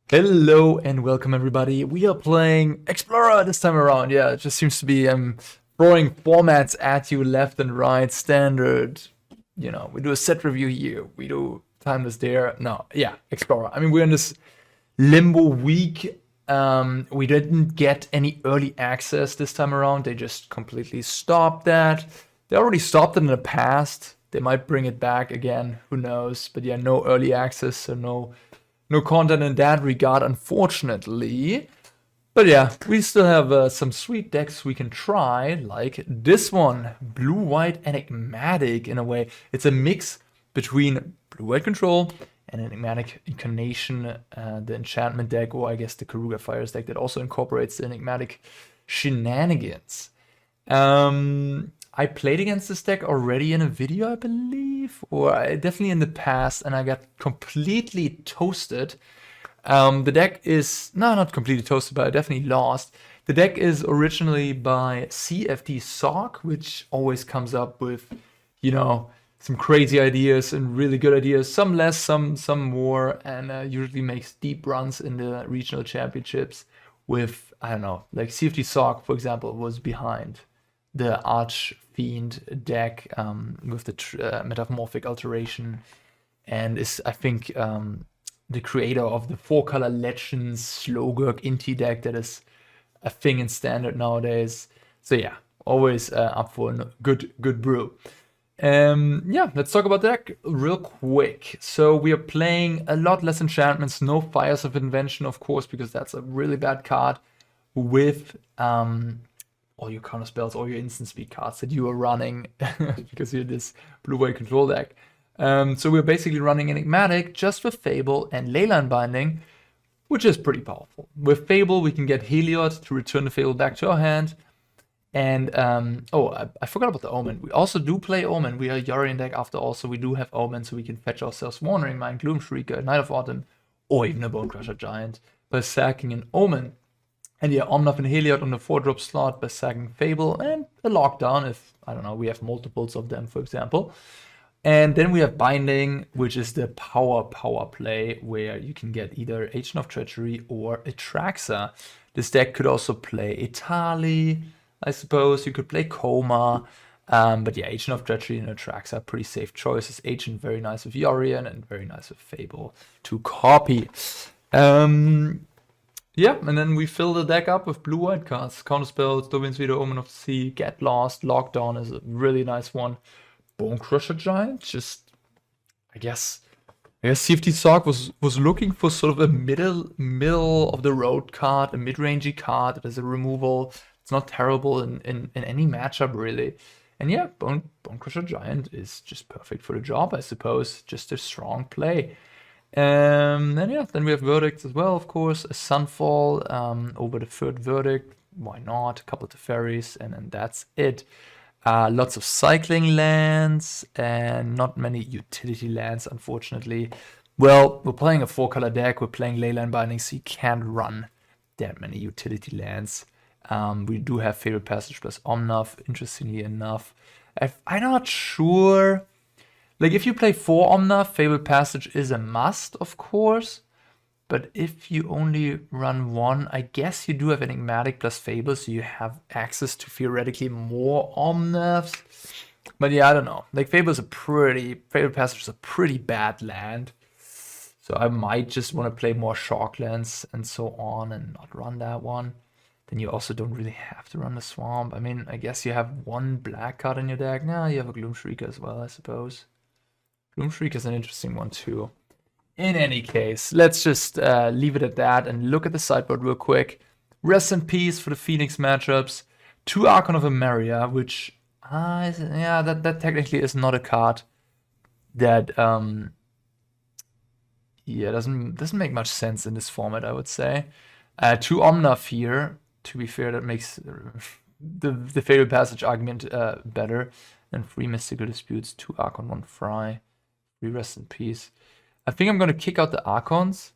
Hello and welcome everybody. We are playing Explorer this time around. Yeah, it just seems to be throwing formats at you left and right. Standard, we do a set review here. We do Timeless there. No, yeah, Explorer. I mean, we're in this limbo week. We didn't get any early access this time around. They just completely stopped that. They already stopped it in the past. They might bring it back again. Who knows? But yeah, no early access, so no content in that regard, unfortunately. But yeah, we still have some sweet decks we can try, like this one, Blue-White Enigmatic in a way. It's a mix between Blue-White Control and Enigmatic Incarnation, the enchantment deck, or I guess the Karuga Fires deck that also incorporates the Enigmatic shenanigans. I played against this deck already in a video, I believe, or definitely in the past, and I got completely toasted. The deck is, no, not completely toasted, but I definitely lost. The deck is originally by CFD Sock, which always comes up with, some crazy ideas and really good ideas, some less, some more, and usually makes deep runs in the regional championships with, I don't know, like CFD Sock, for example, was behind the Archfiend deck with the Metamorphic Alteration, and is, I think, the creator of the 4-color Legends Slowgurk Inti deck that is a thing in Standard nowadays. So yeah, always up for a good brew. Yeah, let's talk about the deck real quick. So we are playing a lot less enchantments, no Fires of Invention, of course, because that's a really bad card, with all your counter spells, all your instant speed cards that you are running because you're this blue-white control deck. So we're basically running Enigmatic just with Fable and Leyline Binding, which is pretty powerful. With Fable, we can get Heliod to return the Fable back to our hand. And, I forgot about the Omen. We also do play Omen. We are a Yorion deck after all, so we do have Omen, so we can fetch ourselves Wandering Mind, Gloomshrieker, Knight of Autumn, or even a Bonecrusher Giant by sacking an Omen. And yeah, Omnath and Heliod on the 4-drop slot by sacking Fable, and a lockdown if, I don't know, we have multiples of them, for example. And then we have Binding, which is the power play, where you can get either Agent of Treachery or Atraxa. This deck could also play Etali, I suppose. You could play Coma. But yeah, Agent of Treachery and Atraxa are pretty safe choices. Agent very nice with Yorion and very nice with Fable to copy. Yeah, and then we fill the deck up with blue-white cards. Counterspells, Dovin's Veto, Omen of the Sea, Get Lost, Lockdown is a really nice one. Bonecrusher Giant, just, I guess CFT Sock was looking for sort of a middle of the road card, a mid-rangey card that is a removal. It's not terrible in any matchup, really. And yeah, Bonecrusher Giant is just perfect for the job, I suppose. Just a strong play. And yeah, then we have verdicts as well, of course. A Sunfall over the third verdict. Why not? A couple of Teferis, and then that's it. Lots of cycling lands and not many utility lands, unfortunately. Well, we're playing a 4-color deck. We're playing Leyline Binding, so you can't run that many utility lands. We do have Fabled Passage plus Omnath, interestingly enough. I'm not sure. Like, if you play 4 Omnath, Fabled Passage is a must, of course. But if you only run 1, I guess you do have Enigmatic plus Fable, so you have access to theoretically more Omnaths. But yeah, I don't know. Like, Fabled Passage is a pretty bad land. So I might just want to play more Shocklands and so on and not run that one. Then you also don't really have to run the Swamp. I mean, I guess you have 1 black card in your deck. Nah, you have a Gloomshrieker as well, I suppose. Gloomshrieker is an interesting one too. In any case, let's just leave it at that and look at the sideboard real quick. Rest in peace for the Phoenix matchups. 2 Archon of Emeria, which, that technically is not a card that, doesn't make much sense in this format, I would say. 2 Omnath here. To be fair, that makes the Fabled Passage argument better. And 3 Mystical Disputes, 2 Archon, 1 Fry. 3 Rest in Peace. I think I'm going to kick out the Archons,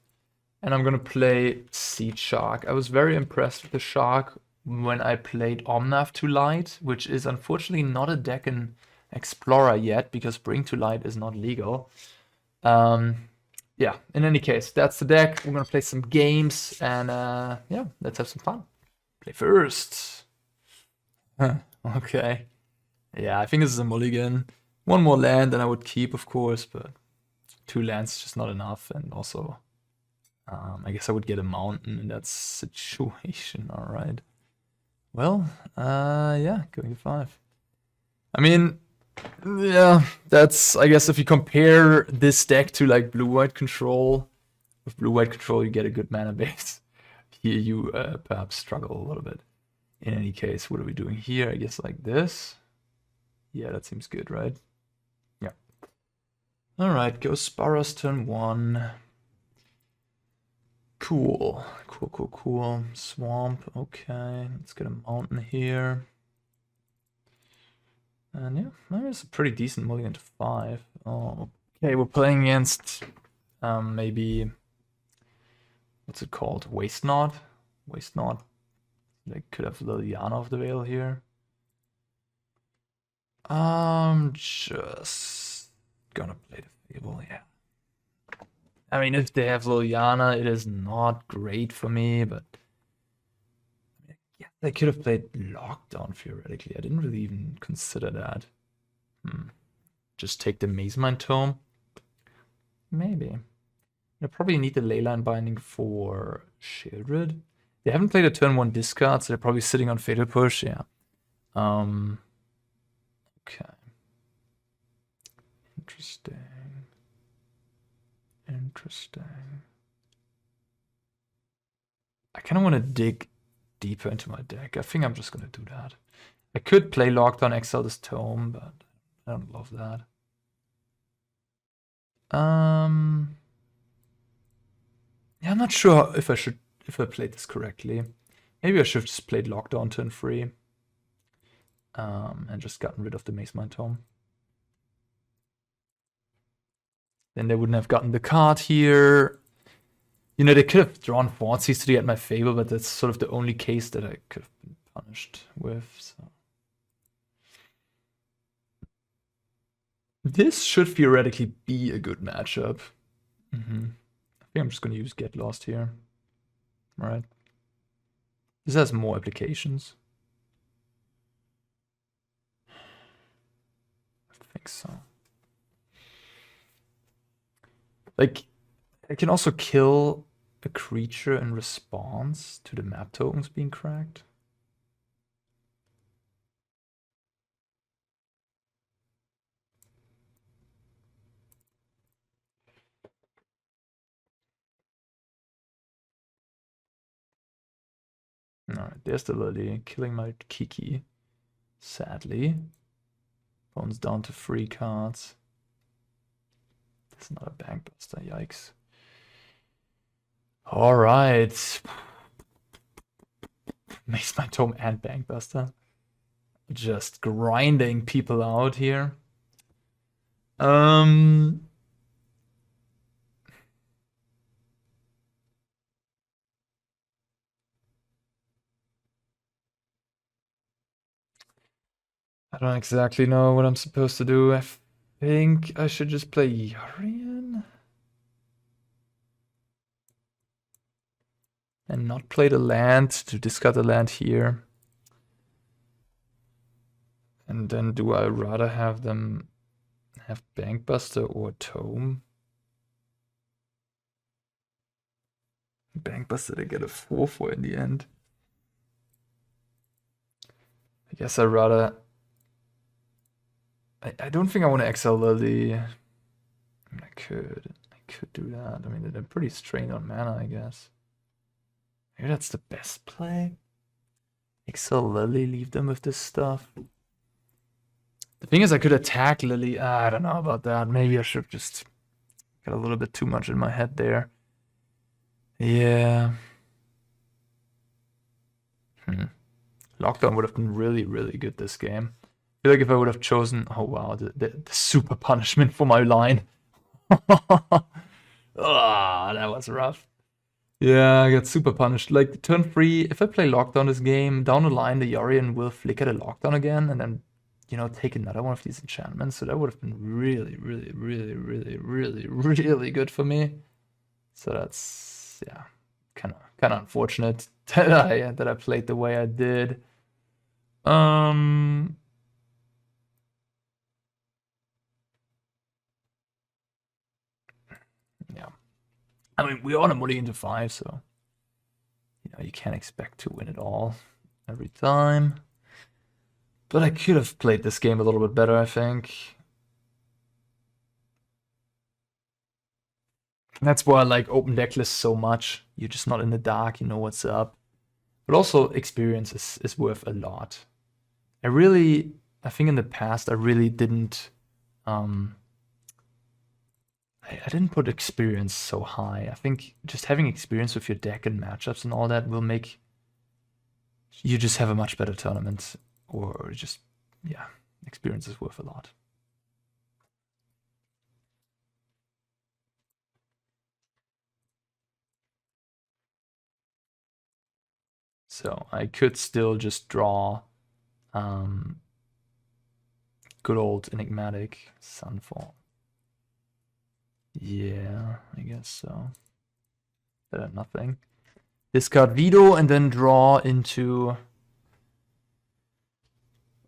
and I'm going to play Seed Shark. I was very impressed with the Shark when I played Omnath to Light, which is unfortunately not a deck in Explorer yet, because Bring to Light is not legal. yeah, in any case, that's the deck. We're gonna play some games, and yeah, let's have some fun. Play first. Okay. Yeah, I think this is a mulligan. One more land, and I would keep, of course, but 2 lands is just not enough, and also, I guess I would get a mountain in that situation. All right. Well, yeah, going to 5. I mean, yeah, that's, I guess if you compare this deck to like blue-white control, with blue-white control you get a good mana base. Here you perhaps struggle a little bit. In any case, what are we doing here? I guess like this. Yeah, that seems good, right? Yeah. Alright, go Spara's turn 1. Cool. Cool. Swamp, okay. Let's get a mountain here. And yeah, maybe it's a pretty decent mulligan to 5. Oh, okay, we're playing against maybe, what's it called? Waste Not? Waste Not. They could have Liliana of the Veil here. Just gonna play the Fable, yeah. I mean, if they have Liliana, it is not great for me, but yeah, they could have played Lockdown theoretically. I didn't really even consider that. Just take the Mazemind Tome. Maybe. I probably need the Leyline Binding for Shieldred. They haven't played a turn 1 discard, so they're probably sitting on Fatal Push, yeah. Okay. Interesting. I kind of want to dig deeper into my deck. I think I'm just going to do that. I could play Lockdown, exile this Tome, but I don't love that. Yeah, I'm not sure if I played this correctly. Maybe I should have just played Lockdown turn 3. And just gotten rid of the Mazemind Tome. Then they wouldn't have gotten the card here. You know, they could have drawn Thoughtseize to get my Fable, but that's sort of the only case that I could have been punished with. So this should theoretically be a good matchup. I think I'm just going to use Get Lost here. Alright. This has more applications. I think so. Like, I can also kill a creature in response to the map tokens being cracked. Alright, there's the Lily, killing my Kiki. Sadly. Bones down to 3 cards. That's not a Bankbuster, yikes. Alright. Mazemind Tome and Bankbuster. Just grinding people out here. I don't exactly know what I'm supposed to do. I think I should just play Yorion and not play the land to discard the land here. And then do I rather have them have Bankbuster or Tome? Bankbuster they get a 4/4 in the end. I guess I'd rather... I don't think I want to exile Lily. I mean, I could do that. I mean, they're pretty strained on mana, I guess. Maybe that's the best play. Exile Lily, leave them with this stuff. The thing is, I could attack Lily. I don't know about that. Maybe I should just got a little bit too much in my head there. Yeah. Lockdown would have been really, really good this game. I feel like if I would have chosen, oh wow, the super punishment for my line. Ah, that was rough. Yeah, I got super punished. Like turn 3, if I play Lockdown this game, down the line the Yorion will flicker the Lockdown again and then, you know, take another one of these enchantments. So that would have been really, really, really, really, really, really good for me. So that's, yeah, kind of unfortunate that I played the way I did. Yeah. I mean, we are only into 5, so you can't expect to win it all every time. But I could have played this game a little bit better, I think. That's why I like open deck lists so much. You're just not in the dark, you know what's up. But also experience is worth a lot. I think in the past I really didn't I didn't put experience so high. I think just having experience with your deck and matchups and all that will make you just have a much better tournament, or just, yeah, experience is worth a lot. So I could still just draw good old Enigmatic Sunfall. Yeah, I guess so. Better than nothing. Discard Veto and then draw into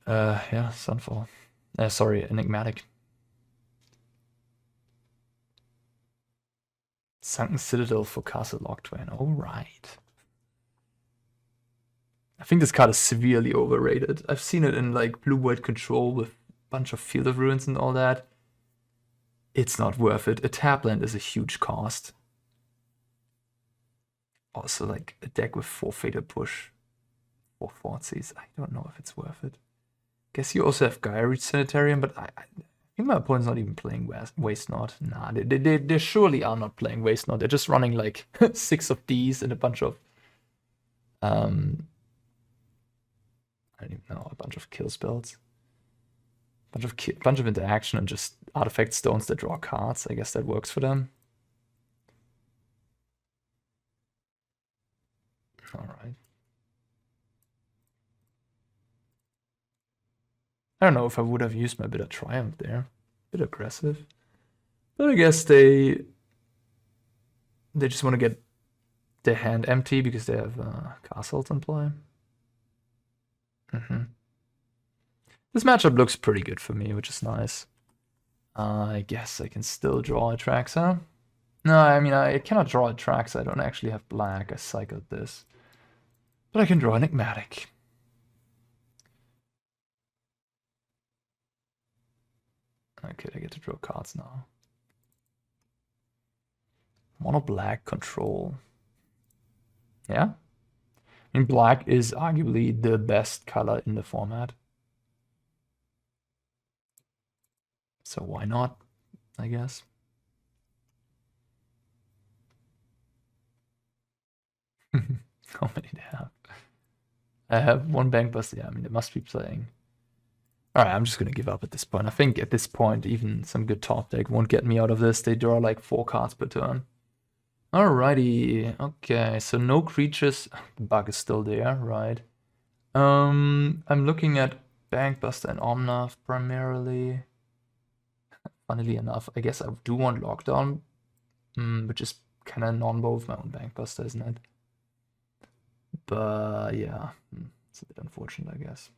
yeah, Sunfall. Sorry, Enigmatic. Sunken Citadel for Castle Locktwain. Alright. I think this card is severely overrated. I've seen it in like blue-white control with a bunch of Field of Ruins and all that. It's not worth it. A tapland is a huge cost. Also, like a deck with 4 Fatal Push, 4 Fortsies. I don't know if it's worth it. Guess you also have Gaia Reach Sanitarium, but I think my opponent's not even playing Waste Not. Nah, they surely are not playing Waste Not. They're just running like 6 of these and a bunch of I don't even know, a bunch of kill spells. Bunch of interaction and just artifact stones that draw cards. I guess that works for them. Alright. I don't know if I would have used my bit of Triumph there. A bit aggressive. But I guess they just want to get their hand empty because they have castles in play. This matchup looks pretty good for me, which is nice. I guess I can still draw Atraxa. No, I mean, I cannot draw Atraxa. I don't actually have black. I cycled this. But I can draw Enigmatic. Okay, I get to draw cards now. Mono black control. Yeah? I mean, black is arguably the best color in the format. So why not, I guess. How many do I have? I have 1 Bankbuster. Yeah, I mean, they must be playing. Alright, I'm just gonna give up at this point. I think at this point, even some good top deck won't get me out of this. They draw like 4 cards per turn. Alrighty. Okay, so no creatures. The bug is still there, right? I'm looking at Bankbuster and Omnath primarily. Funnily enough, I guess I do want Lockdown, which is kind of non-bow with my own Bankbuster, isn't it? But yeah, it's a bit unfortunate, I guess.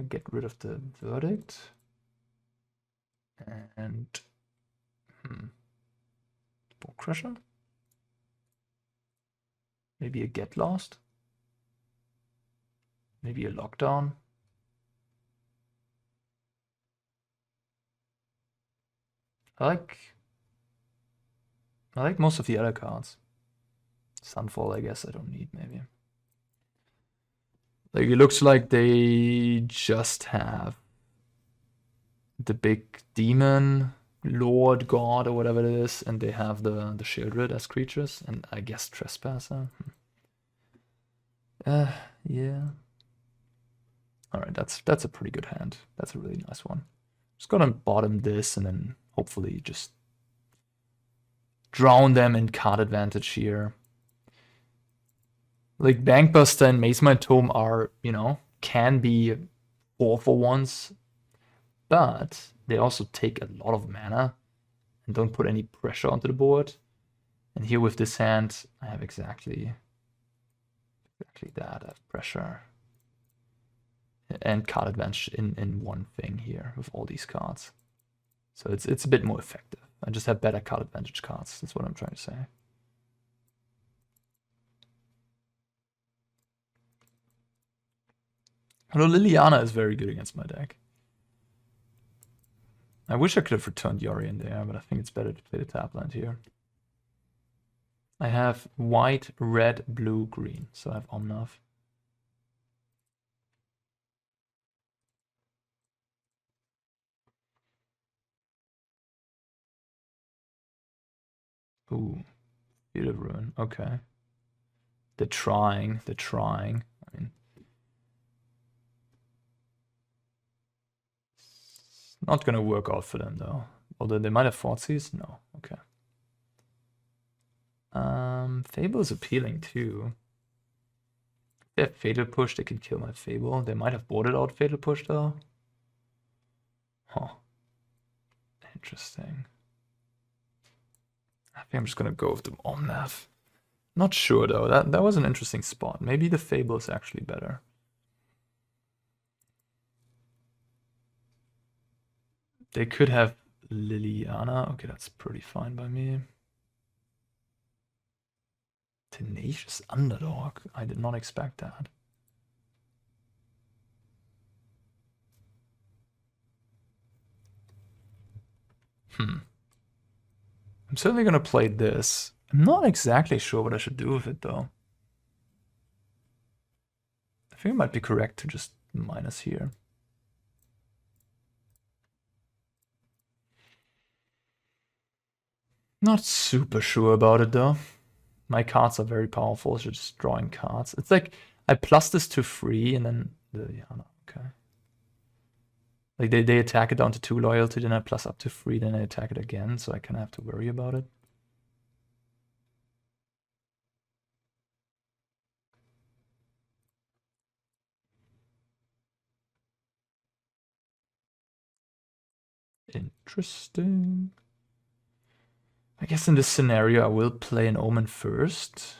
Get rid of the Verdict. And Bonecrusher? Maybe a Get Lost? Maybe a Lockdown? I like most of the other cards. Sunfall, I guess I don't need, maybe. Like, it looks like they just have the big demon, Lord, God, or whatever it is, and they have the Shieldred as creatures, and I guess Trespasser. Yeah. Alright, that's a pretty good hand. That's a really nice one. Just gonna bottom this and then hopefully just drown them in card advantage here. Like, Bankbuster and Maze My Tome are, can be 4-for-1s, but they also take a lot of mana. and don't put any pressure onto the board. And here with this hand, I have exactly that. I have pressure and card advantage in one thing here with all these cards. So it's a bit more effective. I just have better card advantage cards. That's what I'm trying to say. Although Liliana is very good against my deck. I wish I could have returned Yorion there, but I think it's better to play the tap land here. I have white, red, blue, green. So I have Omnath. Ooh, Field of Ruin. Okay. They're trying. I mean, it's not gonna work out for them though. Although they might have Thoughtseize? No. Okay. Fable is appealing too. If they have Fatal Push, they can kill my Fable. They might have boarded out Fatal Push though. Huh. Interesting. I think I'm just gonna go with the Omnath. Not sure though. That was an interesting spot. Maybe the Fable is actually better. They could have Liliana. Okay, that's pretty fine by me. Tenacious Underdog. I did not expect that. I'm certainly gonna play this. I'm not exactly sure what I should do with it though. I think it might be correct to just minus here. Not super sure about it though. My cards are very powerful, so just drawing cards. It's like I plus this to 3 and then okay. Like they attack it down to 2 loyalty, then I plus up to 3, then I attack it again, so I kind of have to worry about it. Interesting. I guess in this scenario, I will play an Omen first.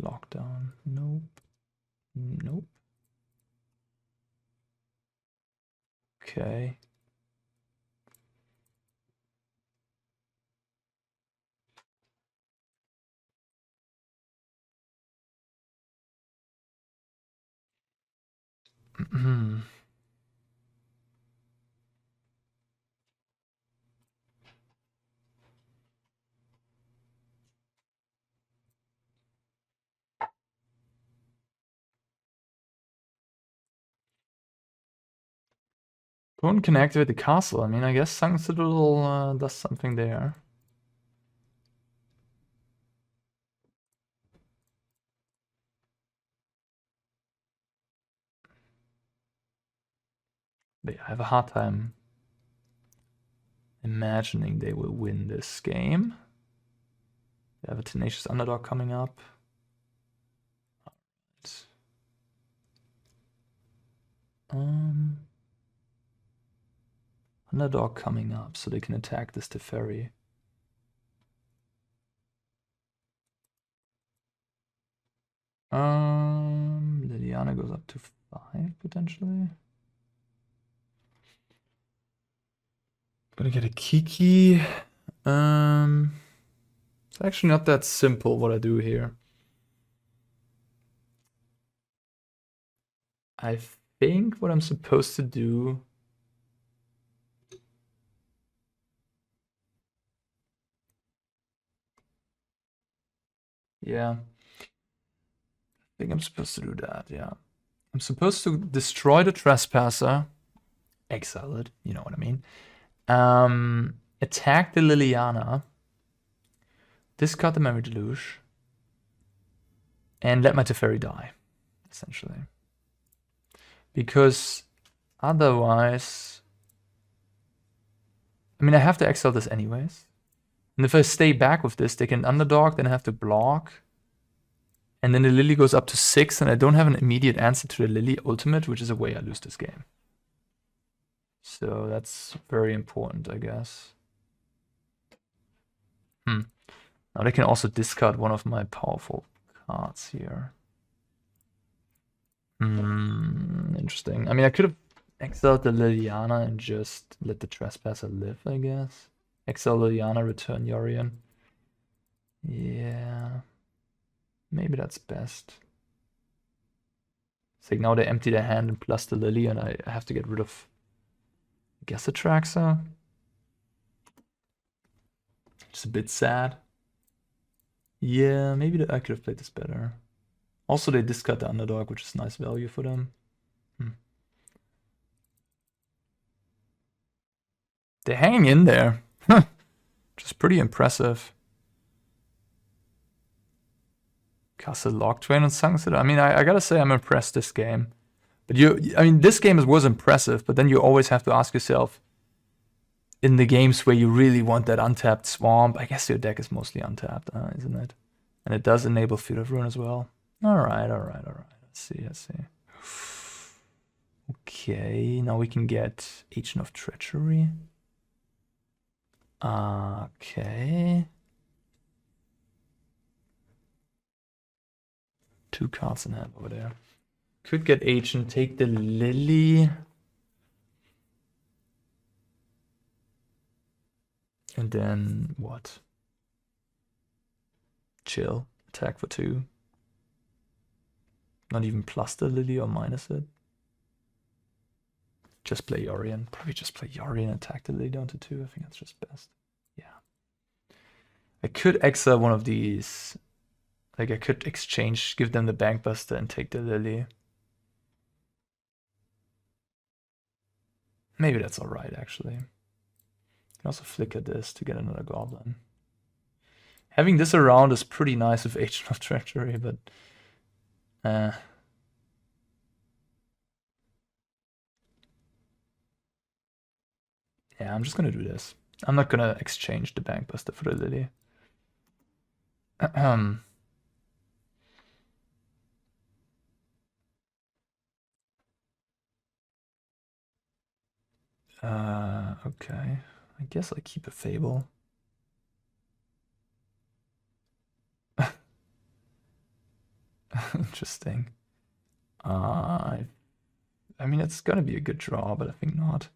Lockdown. Nope. Nope. Okay. Don't can activate the castle. I mean, I guess Sang Citadel does something there. But yeah, I have a hard time imagining they will win this game. They have a Tenacious Underdog coming up. Underdog coming up, so they can attack this Teferi. Liliana goes up to 5 potentially. Gonna get a Kiki. It's actually not that simple what I do here. I think what I'm supposed to do I think I'm supposed to do that, yeah. I'm supposed to destroy the Trespasser, exile it, you know what I mean. Attack the Liliana, discard the Memory Deluge, and let my Teferi die, essentially. Because otherwise, I mean, I have to exile this anyways. And if I stay back with this, they can underdog, then I have to block. And then the Lily goes up to 6, and I don't have an immediate answer to the Lily ultimate, which is a way I lose this game. So that's very important, I guess. Now they can also discard one of my powerful cards here. Interesting. I mean, I could have exiled the Liliana and just let the Trespasser live, I guess. Exile Liliana, return Yorion. Yeah. Maybe that's best. It's like now they empty their hand and plus the Lily, and I have to get rid of, I guess, Atraxa. Just a bit sad. Yeah, maybe I could have played this better. Also, they discard the underdog, which is nice value for them. They're hanging in there. Which is pretty impressive. Castle Logtrain and Sunset. I mean, I gotta say I'm impressed this game. But I mean, this game was impressive, but then you always have to ask yourself, in the games where you really want that untapped swamp, I guess your deck is mostly untapped, isn't it? And it does enable Field of Ruin as well. Alright. Let's see. Okay, now we can get Agent of Treachery. Okay. 2 cards in hand over there. Could get Agent, take the Lily. And then what? Chill. Attack for 2. Not even plus the Lily or minus it. Just play Yorion. Probably just play Yorion, attack the Lily down to 2. I think that's just best. Yeah. I could exile one of these. Like I could exchange, give them the Bankbuster and take the Lily. Maybe that's alright actually. Can also flicker this to get another Goblin. Having this around is pretty nice with Agent of Treachery, but yeah, I'm just gonna do this. I'm not gonna exchange the Bankbuster for the Lily. Okay. I guess I keep a Fable. Interesting. I mean, it's gonna be a good draw, but I think not.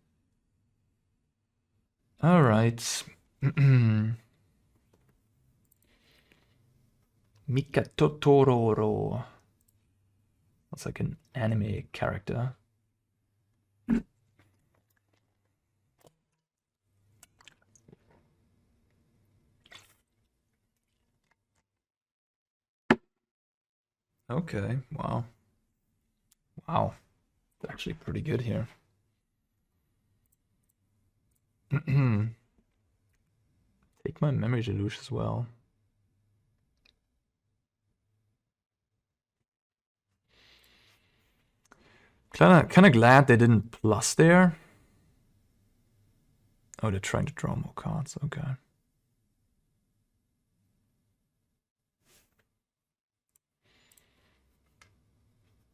All right. Mika Totororo. That's like an anime character. Okay, wow. Wow. It's actually pretty good here. Take my Memory Deluge as well. Kinda glad they didn't plus there. Oh, they're trying to draw more cards. Okay.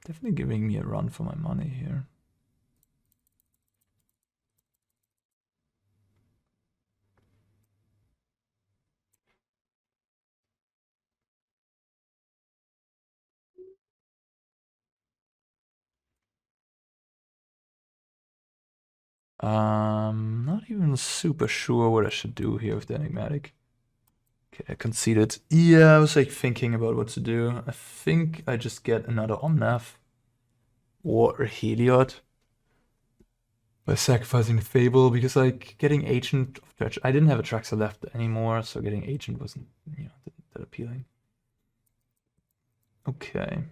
Definitely giving me a run for my money here. Not even super sure what I should do here with the Enigmatic. Okay, I conceded. Yeah, I was like thinking about what to do. I think I just get another Omnath or a Heliod by sacrificing the Fable, because like getting Agent of Treachery, I didn't have Atraxa left anymore, so getting Agent wasn't, that appealing. Okay.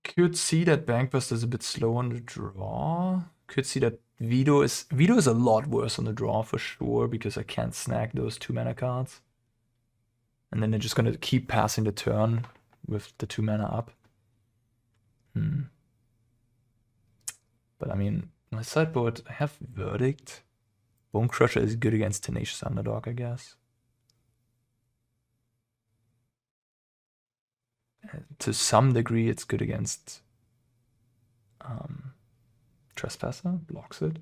Could see that Bankbuster is a bit slow on the draw. Could see that Veto is a lot worse on the draw for sure, because I can't snag those 2 mana cards. And then they're just gonna keep passing the turn with the 2 mana up. But I mean, my sideboard, I have Verdict. Bonecrusher is good against Tenacious Underdog, I guess. To some degree, it's good against Trespasser blocks it.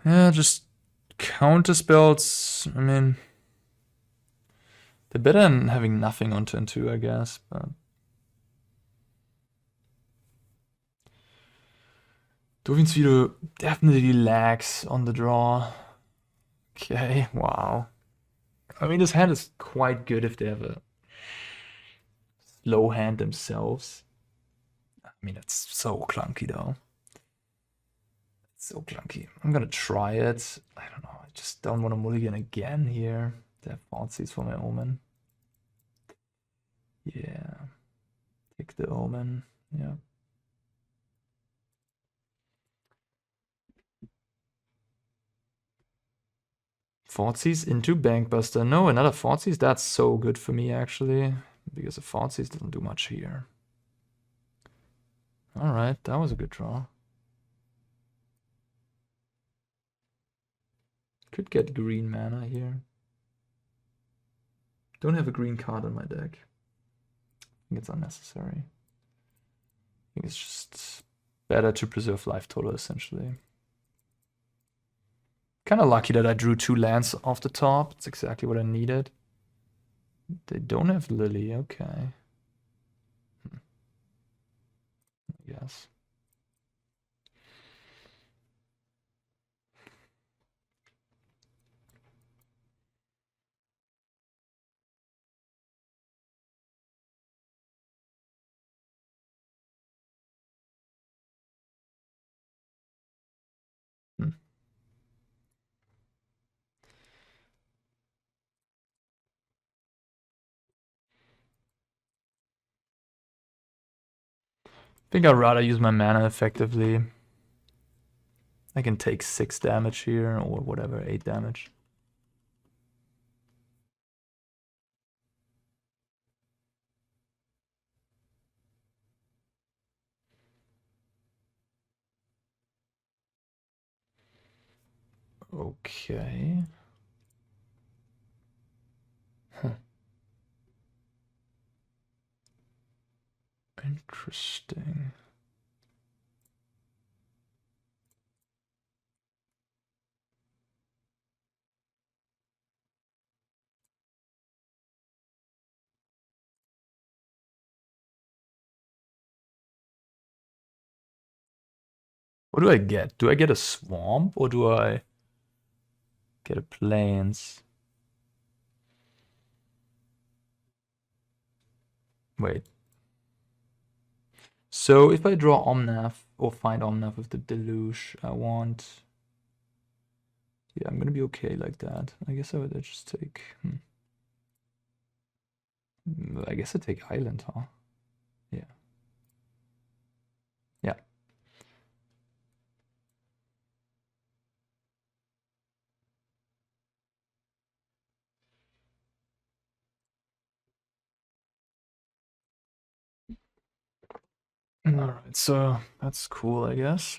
Yeah, just counter spells. I mean, they're better than having nothing on turn 2, I guess, but Dovin's Veto definitely lags on the draw. Okay, wow. I mean, this hand is quite good if they have a slow hand themselves. I mean, it's so clunky though. It's so clunky. I'm gonna try it. I don't know. I just don't want to mulligan again here. They have Falsies for my Omen. Yeah. Take the Omen. Yeah. Falsies into Bankbuster. No, another Falsies? That's so good for me actually. Because the Falsies doesn't do much here. Alright, that was a good draw. Could get green mana here. Don't have a green card on my deck. I think it's unnecessary. I think it's just better to preserve life total, essentially. Kind of lucky that I drew 2 lands off the top. It's exactly what I needed. They don't have Lily, okay. I guess. I think I'd rather use my mana effectively. I can take 6 damage here, or whatever, 8 damage. Okay. Huh. Interesting. What do I get? Do I get a swamp or do I get a plains? Wait. So if I draw Omnath or find Omnath with the Deluge, I want... Yeah, I'm gonna be okay like that. I guess I would just take... I guess I take Island, huh? Yeah. Yeah. Alright, so that's cool, I guess.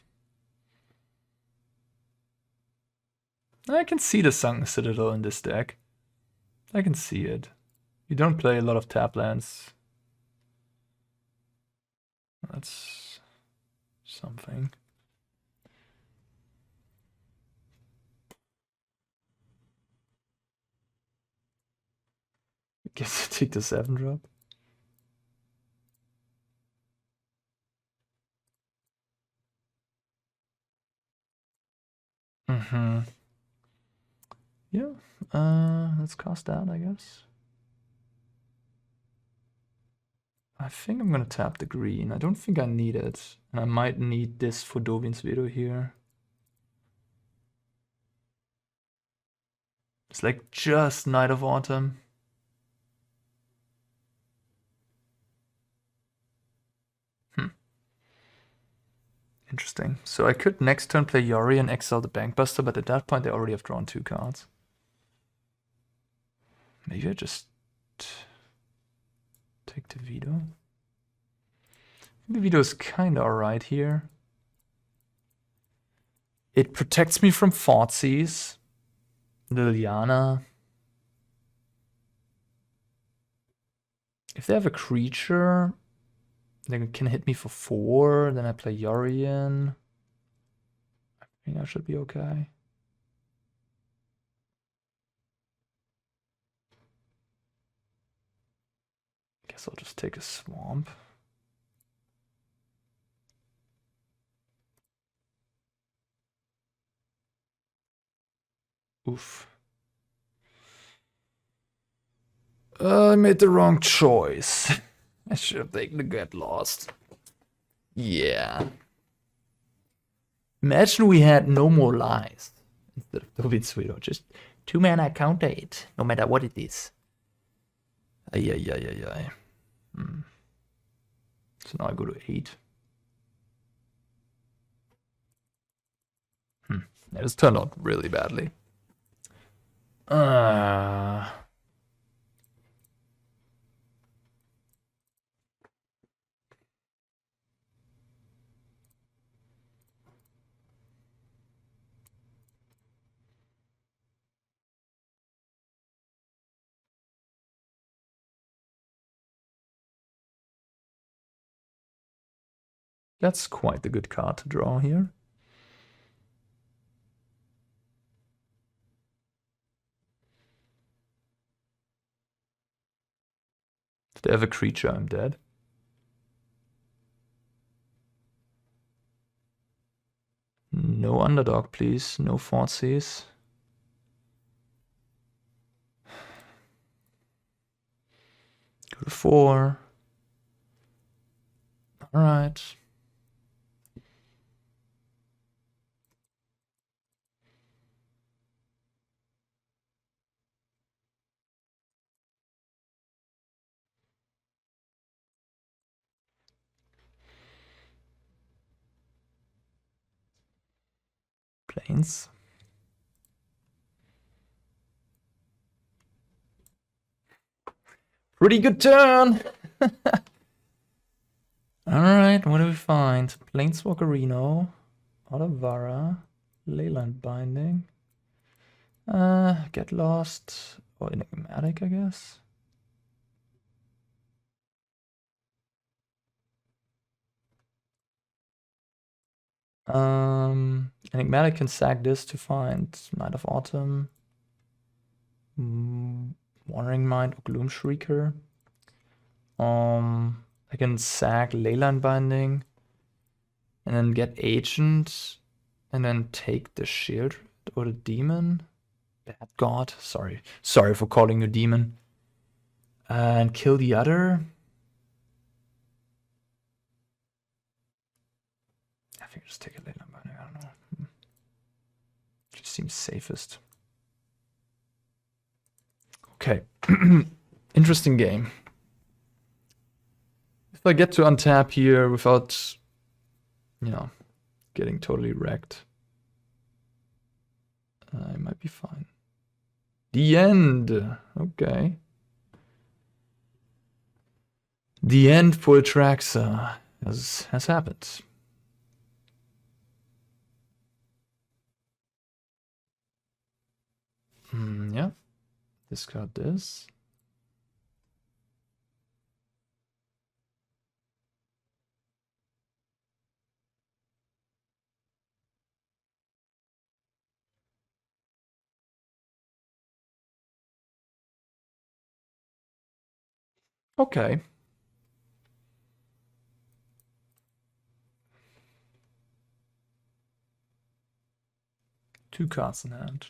I can see the Sunken Citadel in this deck. I can see it. You don't play a lot of tap lands. That's something. I guess I take the 7-drop. Yeah, let's cast that, I guess. I think I'm gonna tap the green. I don't think I need it. And I might need this for Dovin's Veto here. It's like just Night of Autumn. Interesting. So I could next turn play Yorion and exile the Bankbuster, but at that point they already have drawn 2 cards. Maybe I just take the Veto. The Veto is kind of alright here. It protects me from Thoughtseize. Liliana. If they have a creature, they can hit me for 4. Then I play Yorion. I think I should be okay. Guess I'll just take a swamp. Oof. I made the wrong choice. I should have taken the Get Lost. Yeah. Imagine we had no more lies instead of Dovin Suido. Just 2 mana counter it, no matter what it is. Ay. So now I go to 8. That has turned out really badly. That's quite a good card to draw here. If they have a creature, I'm dead. No underdog, please. No Thoughtseize. Go to 4. Alright. Planes. Pretty good turn! Alright, what do we find? Planeswalker Reno, Otawara, Leyline Binding, Get Lost, or Enigmatic, I guess. Enigmatic can sack this to find Night of Autumn, Wandering Mind, or Gloomshrieker. I can sack Leyline Binding, and then get Agent, and then take the Shield or the Demon. Bad God, sorry for calling you Demon. And kill the other. I think I'll just take a Leyline Binding, I don't know. Just seems safest. Okay, interesting game. If I get to untap here without, getting totally wrecked, I might be fine. The end. Okay. The end for Atraxa has happened. Yeah. Discard this. Okay. Two cards in hand.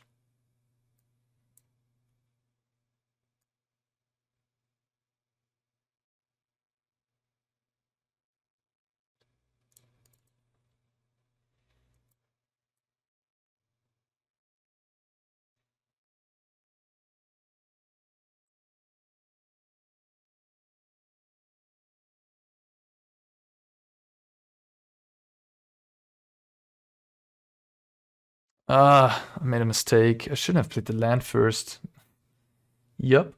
I made a mistake. I shouldn't have played the land first. Yep.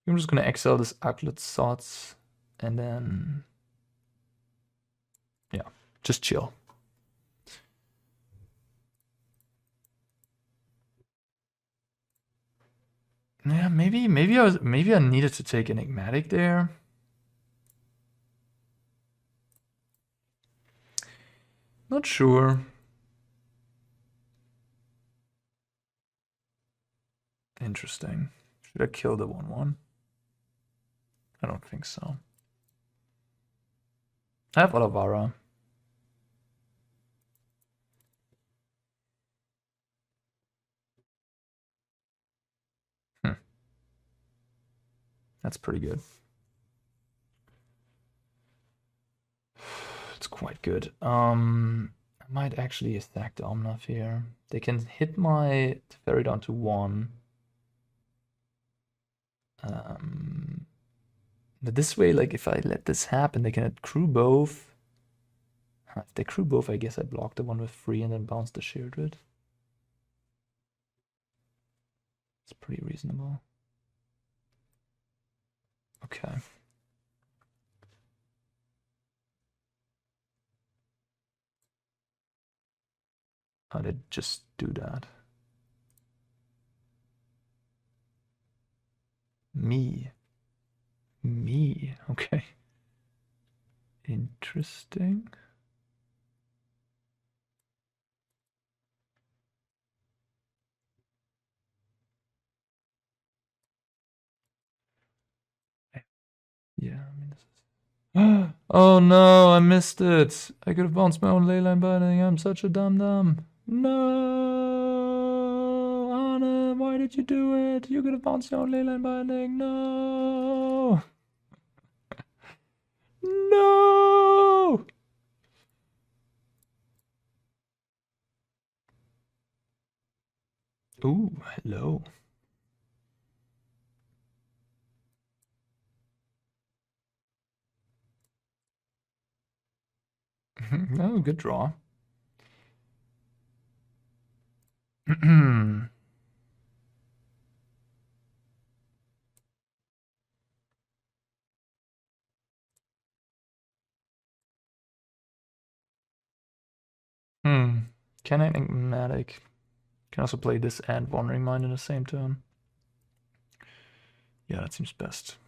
I'm just gonna exile this Aglet Sots and then yeah, just chill. Yeah, maybe I needed to take Enigmatic there. Not sure. Interesting. Should I kill the 1/1? I don't think so. I have Otawara. That's pretty good. It's quite good. I might actually attack the Omnath here. They can hit my Teferi down to 1. But this way, like, if I let this happen, they can accrue both. If they accrue both, I guess I block the one with 3 and then bounce the Sheoldred. It's pretty reasonable. Okay. How did it just do that? Me. Okay. Interesting. Yeah, I mean, this is... Oh no, I missed it. I could have bounced my own Leyline Binding. I'm such a dum-dum. No! Anna, why did you do it? You could have bounced your own Leyline Binding. No! No! Ooh, hello. Oh, good draw. Can I Enigmatic? Can also play this and Wandering Mind in the same turn. Yeah, that seems best.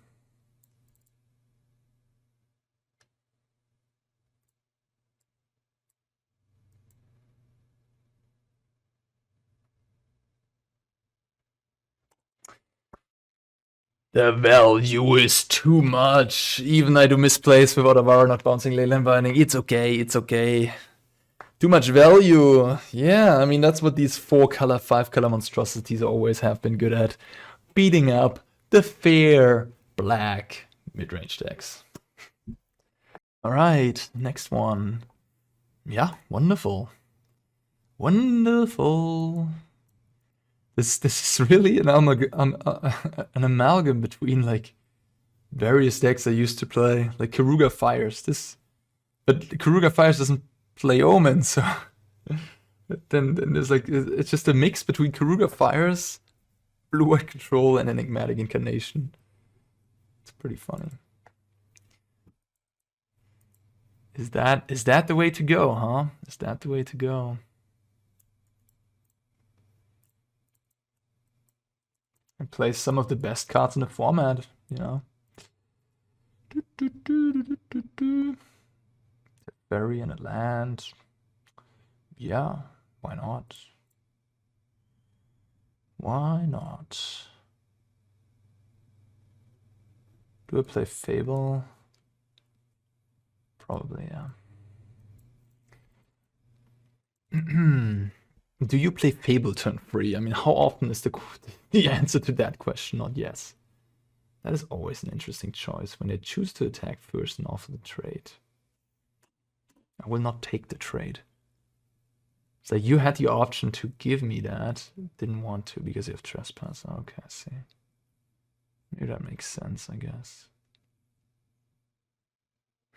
The value is too much. Even I do misplace with Otawara not bouncing Leyline Binding. It's okay, it's okay. Too much value. Yeah, I mean, that's what these 4-color, 5-color monstrosities always have been good at. Beating up the fair black mid-range decks. Alright, next one. Yeah, wonderful. Wonderful. This is really an amalgam between like various decks I used to play, like Karuga Fires. But Karuga Fires doesn't play Omen, so then there's like it's just a mix between Karuga Fires, Blue-White Control, and Enigmatic Incarnation. It's pretty funny. Is that the way to go, huh? Is that the way to go? And play some of the best cards in the format, you know. Teferi and a land. Yeah, why not? Why not? Do I play Fable? Probably, yeah. Do you play Fable turn 3? I mean, how often is the answer to that question not yes? That is always an interesting choice when they choose to attack first and offer the trade. I will not take the trade. So you had the option to give me that, didn't want to because you have trespass. Okay, I see. Maybe that makes sense, I guess.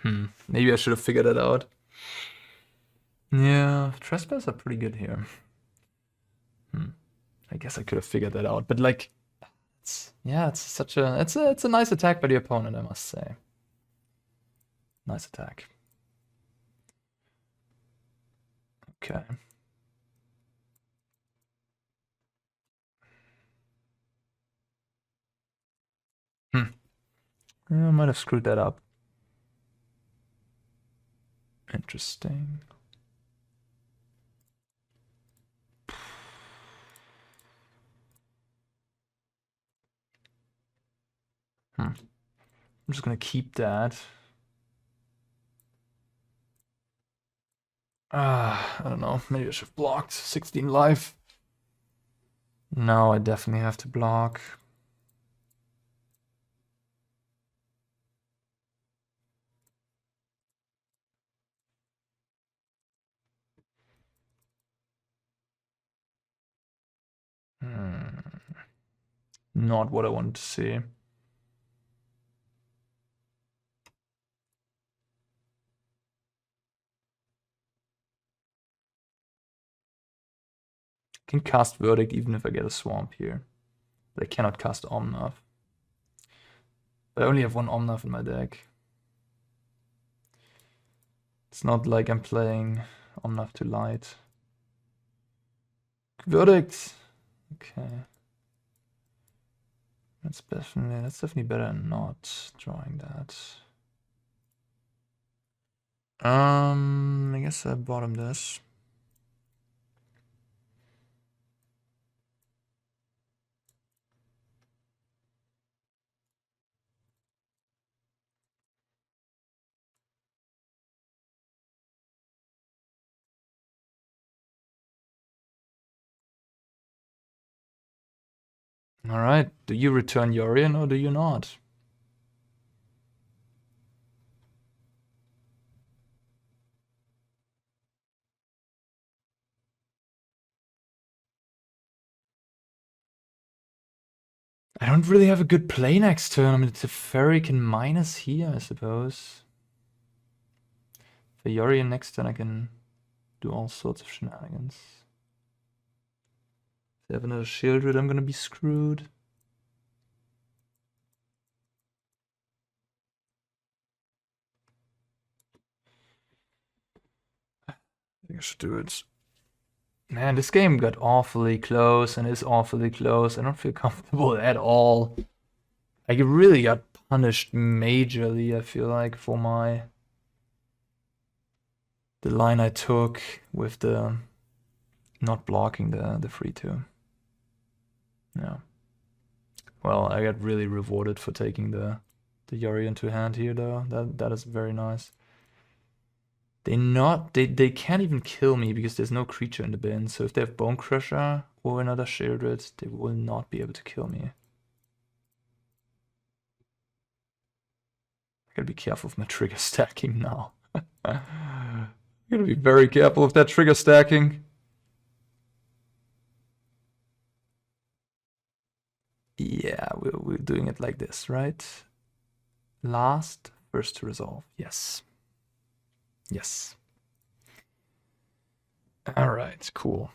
Maybe I should have figured it out. Yeah, trespass are pretty good here. I guess I could have figured that out, but like, It's such a it's a nice attack by the opponent, I must say. Nice attack. Okay. Yeah, I might have screwed that up. Interesting. I'm just gonna keep that. I don't know. Maybe I should have blocked 16 life. No, I definitely have to block. Not what I wanted to see. I can cast Verdict even if I get a Swamp here. But I cannot cast Omnath. But I only have one Omnath in my deck. It's not like I'm playing Omnath to light. Verdict! Okay. That's definitely better than not drawing that. I guess I bottom this. Alright, do you return Yorion or do you not? I don't really have a good play next turn. I mean, Teferi can minus here, I suppose. For Yorion next turn I can do all sorts of shenanigans. If they have another Shieldred, I'm gonna be screwed. I think I should do it. Man, this game got awfully close and is awfully close. I don't feel comfortable at all. I really got punished majorly, I feel like, for the line I took with the not blocking the free two. Yeah. Well, I got really rewarded for taking the Yorion to hand here though. That is very nice. They can't even kill me because there's no creature in the bin. So if they have Bonecrusher or another Shieldred, they will not be able to kill me. I gotta be careful of my trigger stacking now. I gotta be very careful of that trigger stacking. Yeah, we're doing it like this, right? Last, first to resolve. Yes. Yes. Alright, cool.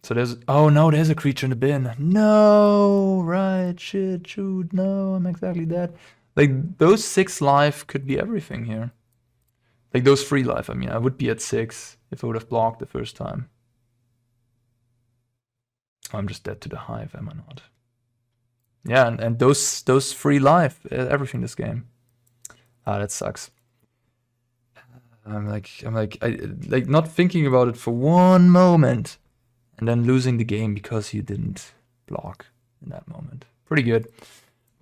So oh no, there's a creature in the bin. No, right, shit, shoot, no, I'm exactly dead. Like, those 6 life could be everything here. Like, those 3 life, I mean, I would be at 6 if I would have blocked the first time. I'm just dead to the hive, am I not? Yeah, and those 3 life, everything this game. Ah, that sucks. I'm like not thinking about it for one moment, and then losing the game because you didn't block in that moment. Pretty good.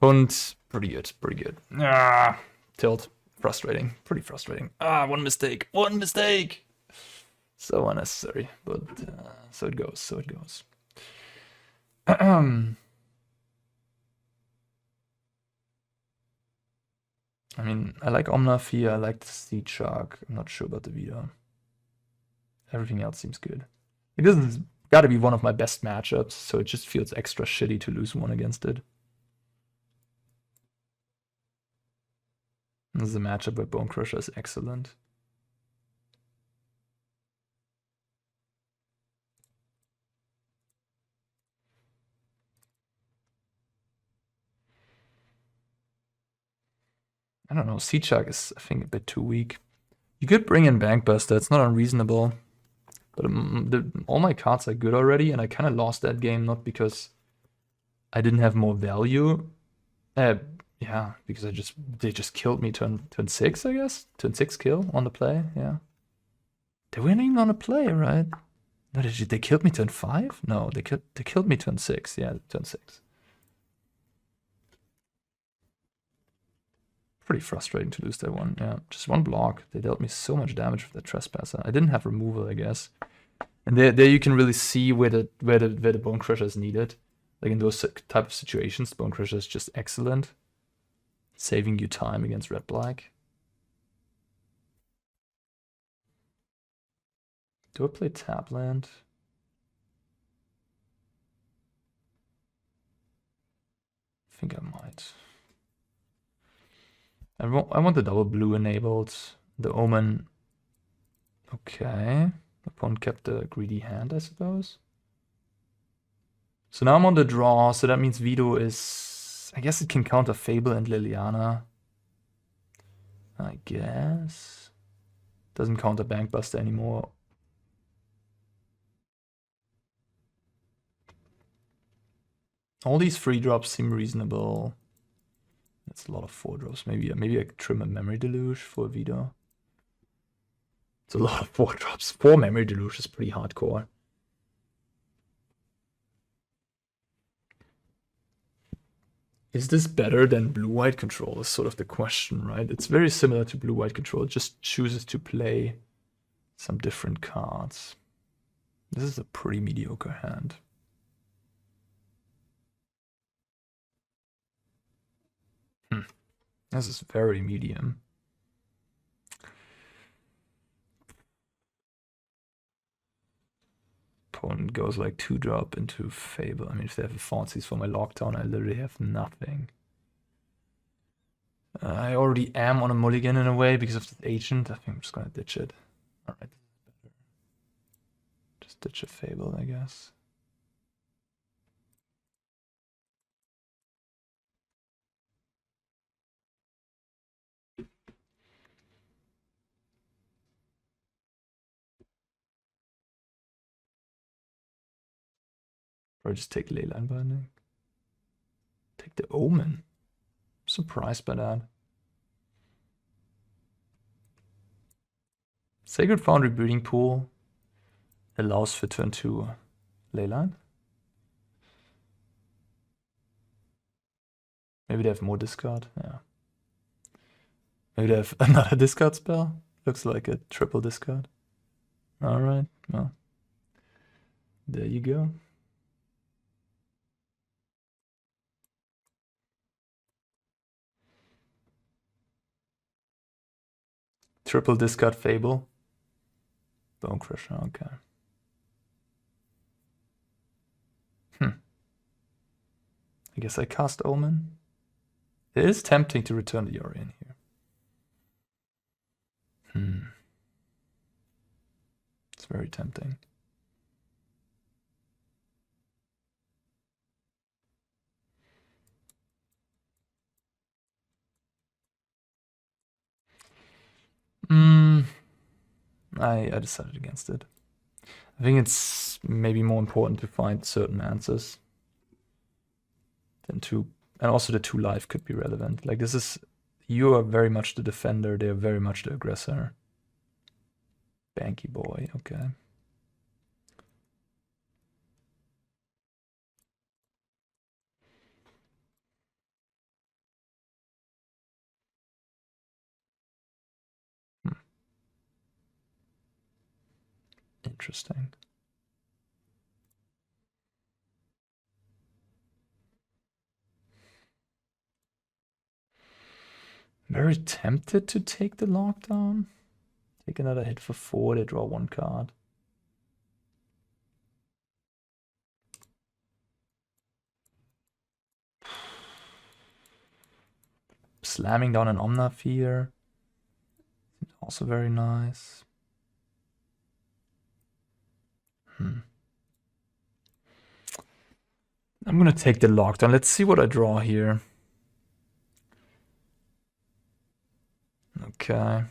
And pretty good, pretty good. Ah, tilt. Frustrating. Pretty frustrating. Ah, one mistake. One mistake! So unnecessary, but so it goes, so it goes. I mean, I like Omnath here, I like the Seed Shark. I'm not sure about the Veto. Everything else seems good. It isn't gotta be one of my best matchups, so it just feels extra shitty to lose one against it. This is a matchup where Bonecrusher is excellent. I don't know. Seachak is, I think, a bit too weak. You could bring in Bankbuster. It's not unreasonable. But all my cards are good already, and I kind of lost that game not because I didn't have more value. Yeah, because they just killed me turn 6, I guess. Turn 6 kill on the play, yeah. They weren't even on a play, right? No, they killed me turn 5? No, they killed me turn 6. Yeah, turn 6. Pretty frustrating to lose that one. Yeah, just one block. They dealt me so much damage with the Trespasser. I didn't have removal, I guess. And there you can really see where the Bonecrusher is needed. Like in those type of situations, Bonecrusher is just excellent. Saving you time against red-black. Do I play Tapland? I think I might. I want the double blue enabled. The Omen. Okay. Opponent kept the greedy hand, I suppose. So now I'm on the draw, so that means Veto is... I guess it can counter Fable and Liliana. I guess. Doesn't counter Bankbuster anymore. All these free drops seem reasonable. That's a lot of 4 drops. Maybe I could trim a Memory Deluge for Veto. It's a lot of 4 drops. 4 Memory Deluge is pretty hardcore. Is this better than blue-white control is sort of the question, right? It's very similar to blue-white control. It just chooses to play some different cards. This is a pretty mediocre hand. This is very medium. Opponent goes like 2-drop into Fable. I mean, if they have a Fonzies for my lockdown, I literally have nothing. I already am on a mulligan in a way because of the agent. I think I'm just gonna ditch it. Alright. Just ditch a Fable, I guess. Or just take Leyline Binding. Take the Omen. I'm surprised by that. Sacred Foundry Breeding Pool allows for turn 2 Leyline. Maybe they have more discard. Yeah. Maybe they have another discard spell. Looks like a triple discard. Alright, well. There you go. Triple discard Fable. Bonecrusher, okay. I guess I cast Omen. It is tempting to return the Yorion here. It's very tempting. I decided against it. I think it's maybe more important to find certain answers than to, and also the 2 life could be relevant. Like this is, you are very much the defender, they are very much the aggressor. Banky boy, okay. Interesting. Very tempted to take the lockdown. Take another hit for 4, they draw 1 card. Slamming down an Omnath here. Also very nice. I'm gonna take the lockdown. Let's see what I draw here. Okay.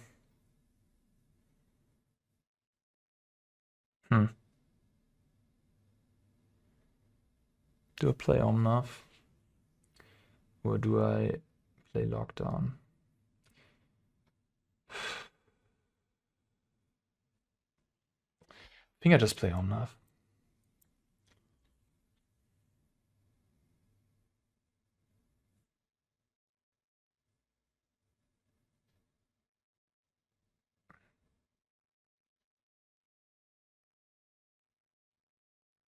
Do I play Omnath? Or do I play Lockdown? I think I just play Omnath.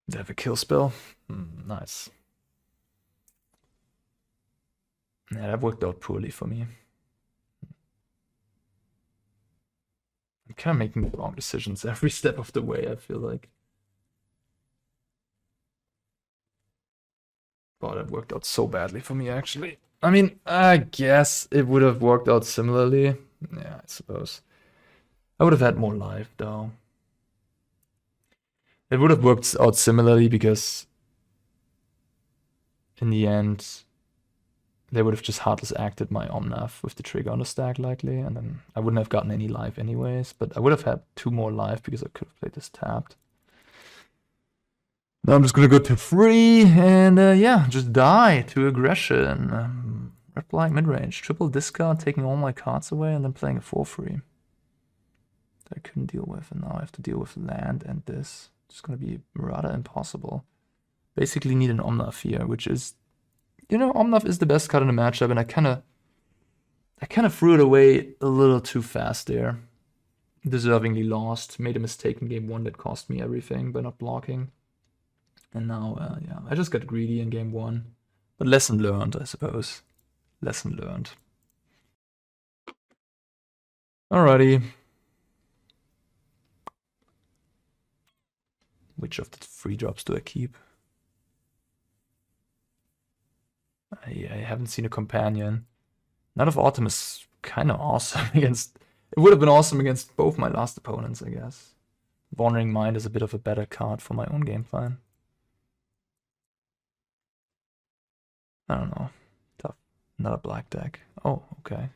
They have a kill spell. Nice. Yeah, that worked out poorly for me. I'm kind of making the wrong decisions every step of the way, I feel like. Oh, that worked out so badly for me, actually. I mean, I guess it would have worked out similarly. Yeah, I suppose. I would have had more life, though. It would have worked out similarly because in the end, they would have just heartless acted my Omnath with the trigger on the stack, likely, and then I wouldn't have gotten any life anyways, but I would have had 2 more life because I could have played this tapped. Now I'm just gonna go to free and yeah, just die to aggression. Red black mid-range, triple discard, taking all my cards away and then playing a 4-3. That I couldn't deal with, and now I have to deal with land and this. It's gonna be rather impossible. Basically need an Omnath here, which is, you know, Omnath is the best card in the matchup, and I kind of threw it away a little too fast there. Deservingly lost. Made a mistake in game 1 that cost me everything by not blocking. And now, yeah, I just got greedy in game 1. But lesson learned, I suppose. Lesson learned. Alrighty. Which of the 3 drops do I keep? I haven't seen a companion. Knight of Autumn is kind of awesome against... It would have been awesome against both my last opponents, I guess. Wandering Mind is a bit of a better card for my own game plan. I don't know. Tough. Not a black deck. Oh, okay.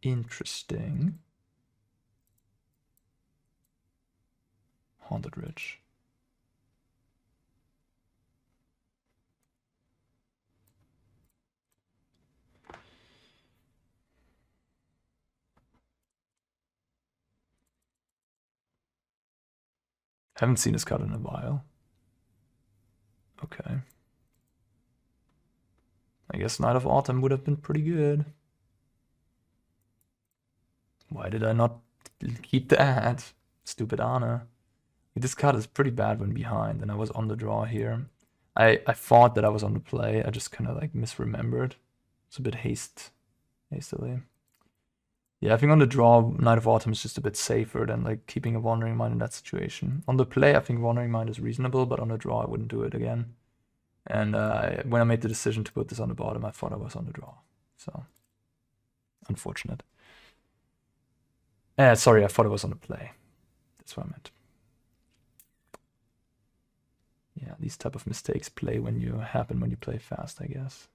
Interesting. Haunted Ridge. Haven't seen this card in a while. Okay. I guess Knight of Autumn would have been pretty good. Why did I not keep that? Stupid Anna. This card is pretty bad when behind, and I was on the draw here. I thought that I was on the play. I just kind of like misremembered. It's a bit hastily. Yeah, I think on the draw, Knight of Autumn is just a bit safer than like keeping a Wandering Mind in that situation. On the play, I think Wandering Mind is reasonable, but on the draw, I wouldn't do it again. And when I made the decision to put this on the bottom, I thought I was on the draw. So, unfortunate. Sorry, I thought it was on the play. That's what I meant. Yeah, these type of mistakes happen when you play fast, I guess.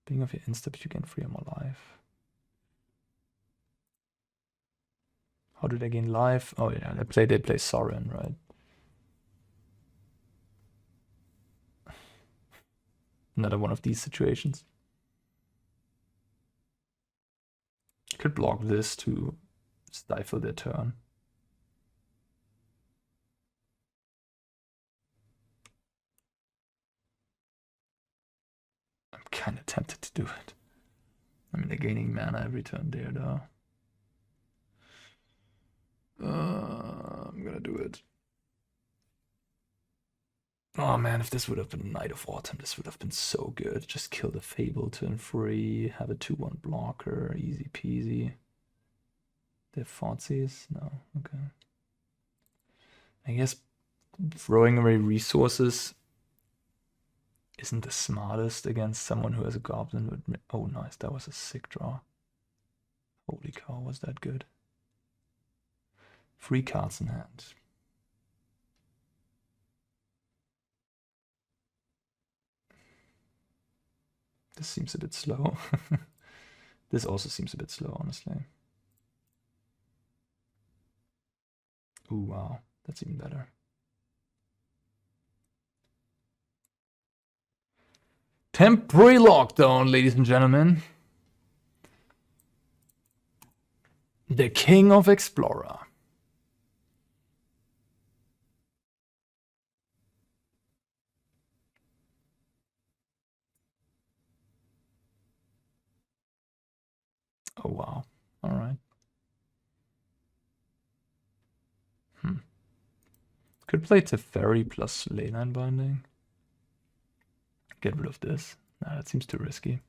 Being of your insta, but you gain 3 or more life. How do they gain life? Oh yeah, they play Soaring, right? Another one of these situations. Could block this to stifle their turn. I'm kind of tempted to do it. I mean, they're gaining mana every turn there, though. I'm gonna do it. Oh man, if this would have been Knight of Autumn, this would have been so good. Just kill the Fable, turn 3, have a 2-1 blocker, easy peasy. They have Thoughtseize? No, okay. I guess throwing away resources isn't the smartest against someone who has a Goblin. Oh, nice, that was a sick draw. Holy cow, was that good? 3 cards in hand. This seems a bit slow. This also seems a bit slow, honestly. Ooh, wow. That's even better. Temporary lockdown, ladies and gentlemen. The King of Explorer. Oh, wow. All right. Could play Teferi plus Leyline Binding. Get rid of this. Nah, that seems too risky.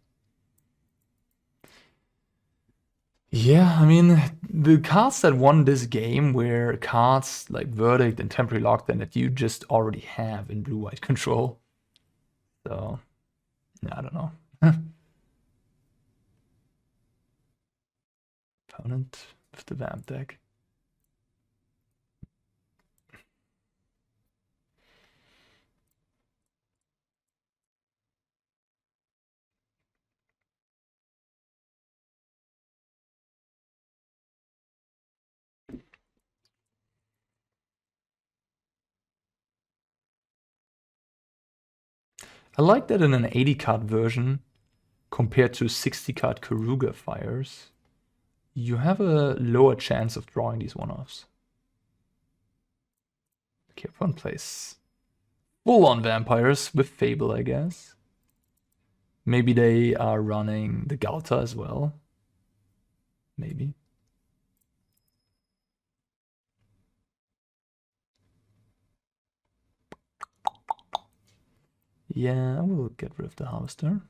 Yeah, I mean, the cards that won this game were cards like Verdict and Temporary Lockdown that you just already have in blue-white control. So, yeah, I don't know. Opponent with the Vamp deck. I like that in an 80 card version, compared to 60 card Karuga Fires, you have a lower chance of drawing these one-offs. Okay, one place. Full-on vampires with Fable, I guess. Maybe they are running the Gauta as well. Maybe. Yeah, I will get rid of the Harvester.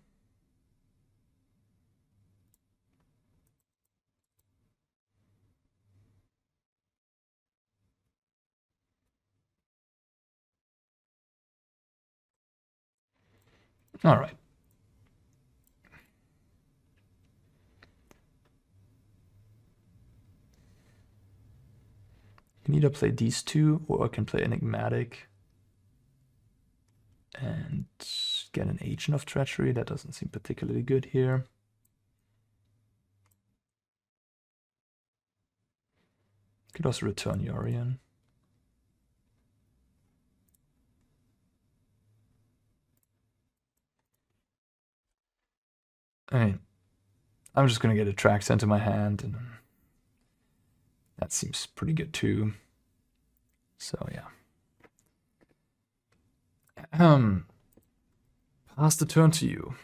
All right. I can either play these two, or I can play Enigmatic and get an Agent of Treachery. That doesn't seem particularly good here. Could also return Yorion. I mean, I'm just gonna get Atraxa into my hand, and that seems pretty good too. So yeah. Pass the turn to you.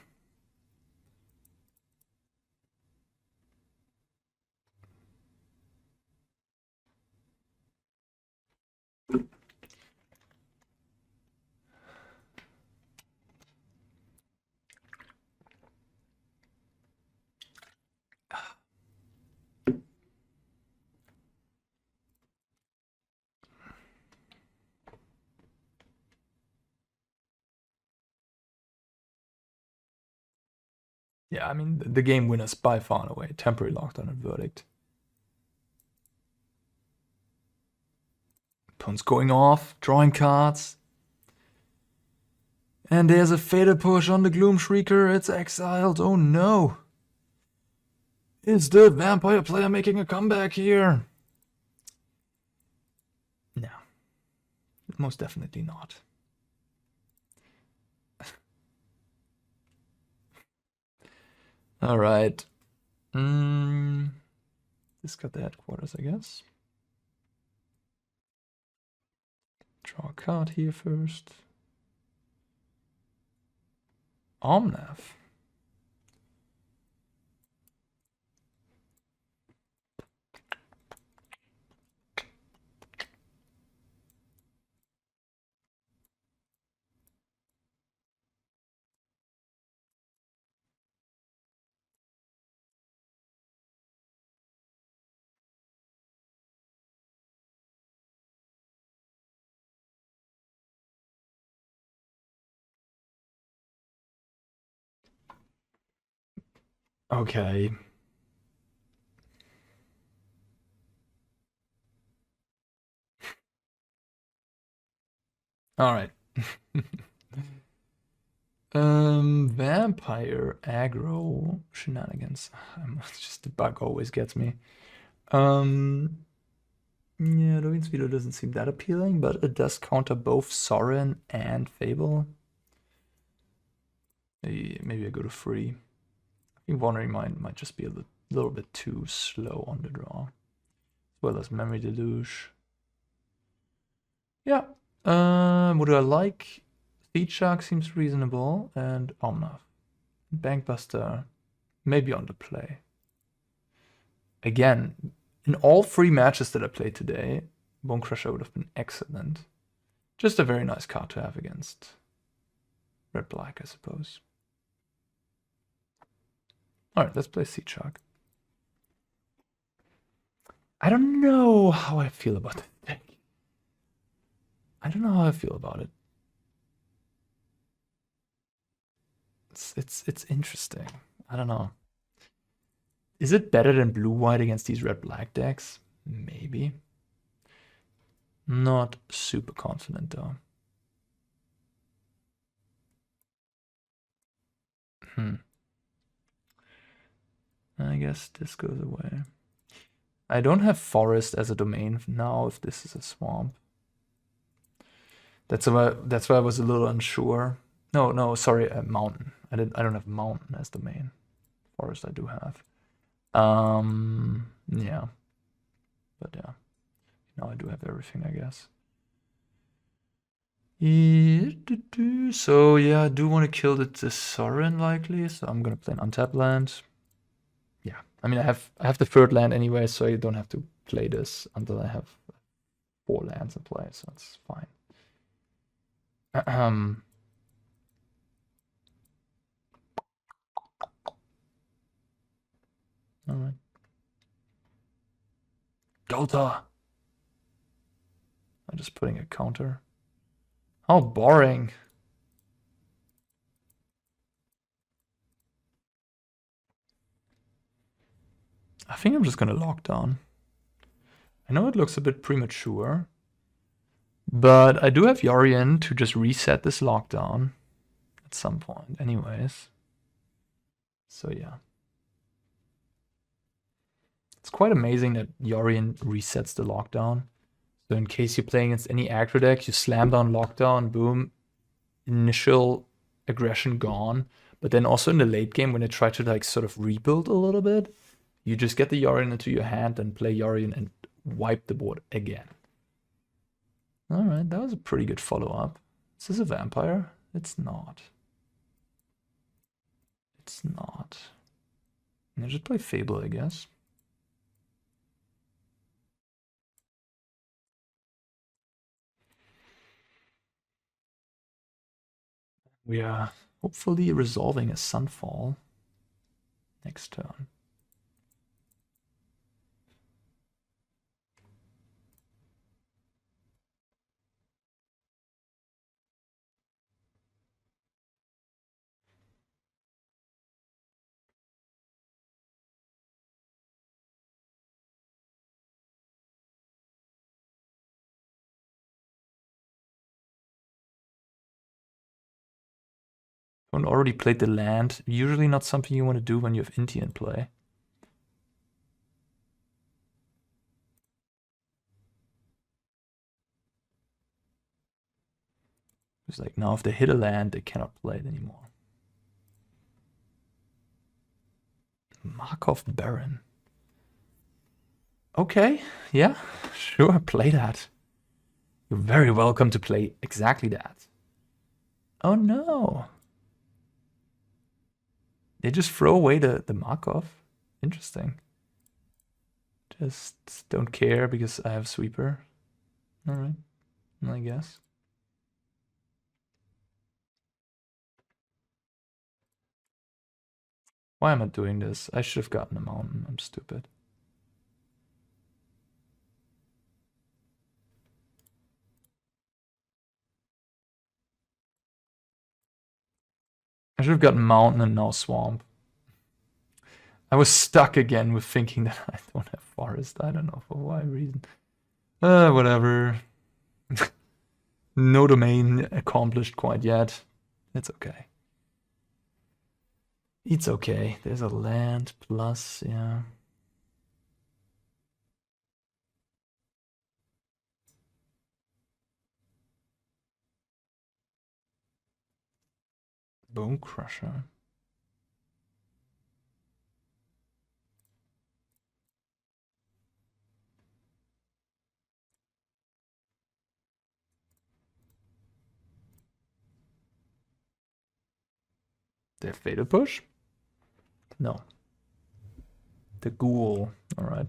Yeah, I mean, the game winners by far and away. Temporary Lockdown and Verdict. Opponent's going off, drawing cards. And there's a Fatal Push on the Gloomshrieker. It's exiled. Oh no. Is the vampire player making a comeback here? No. Most definitely not. All right. Discard the headquarters, I guess. Draw a card here first. Omnath. Okay. All right. Vampire aggro shenanigans. It's just the bug always gets me. Yeah, Dovin's Veto doesn't seem that appealing, but it does counter both Soaring and Fable. Maybe I go to 3. I think Wandering Mind might just be a little bit too slow on the draw. As well as Memory Deluge. Yeah. What do I like? Speed Shark seems reasonable, and Omnath. Bankbuster, maybe on the play. Again, in all 3 matches that I played today, Bonecrusher would have been excellent. Just a very nice card to have against Red-Black, I suppose. Alright, let's play Seed Shark. I don't know how I feel about this deck. I don't know how I feel about it. It's interesting. I don't know. Is it better than blue-white against these red-black decks? Maybe. Not super confident, though. I guess this goes away. I don't have forest as a domain now if this is a swamp. That's why I was a little unsure. No, sorry, a mountain. I don't have mountain as domain. Forest I do have. Yeah. But yeah. Now I do have everything, I guess. So yeah, I do want to kill the Soaring likely, so I'm gonna play an untapped land. Yeah, I mean I have the 3rd land anyway, so you don't have to play this until I have 4 lands in play, so that's fine. Alright. Delta! I'm just putting a counter. How boring. I think I'm just gonna lock down. I know it looks a bit premature, but I do have Yorion to just reset this lockdown at some point anyways. So yeah. It's quite amazing that Yorion resets the lockdown. So in case you're playing against any aggro deck, you slam down lockdown, boom, initial aggression gone. But then also in the late game when they try to like sort of rebuild a little bit, you just get the Yorion into your hand and play Yorion and wipe the board again. Alright, that was a pretty good follow-up. Is this a vampire? It's not. It's not. I just play Fable, I guess. We are hopefully resolving a Sunfall next turn. One already played the land. Usually not something you want to do when you have Inti in play. It's like now if they hit a land, they cannot play it anymore. Markov Baron. Okay, yeah, sure, play that. You're very welcome to play exactly that. Oh no. They just throw away the Markov. Interesting. Just don't care because I have Sweeper. Alright, I guess. Why am I doing this? I should have gotten a mountain. I'm stupid. I should have gotten mountain and now swamp. I was stuck again with thinking that I don't have forest. I don't know for what reason. Whatever. No domain accomplished quite yet. It's okay. It's okay. There's a land plus, yeah. Bonecrusher. The Fatal Push? No. The Ghoul. Alright.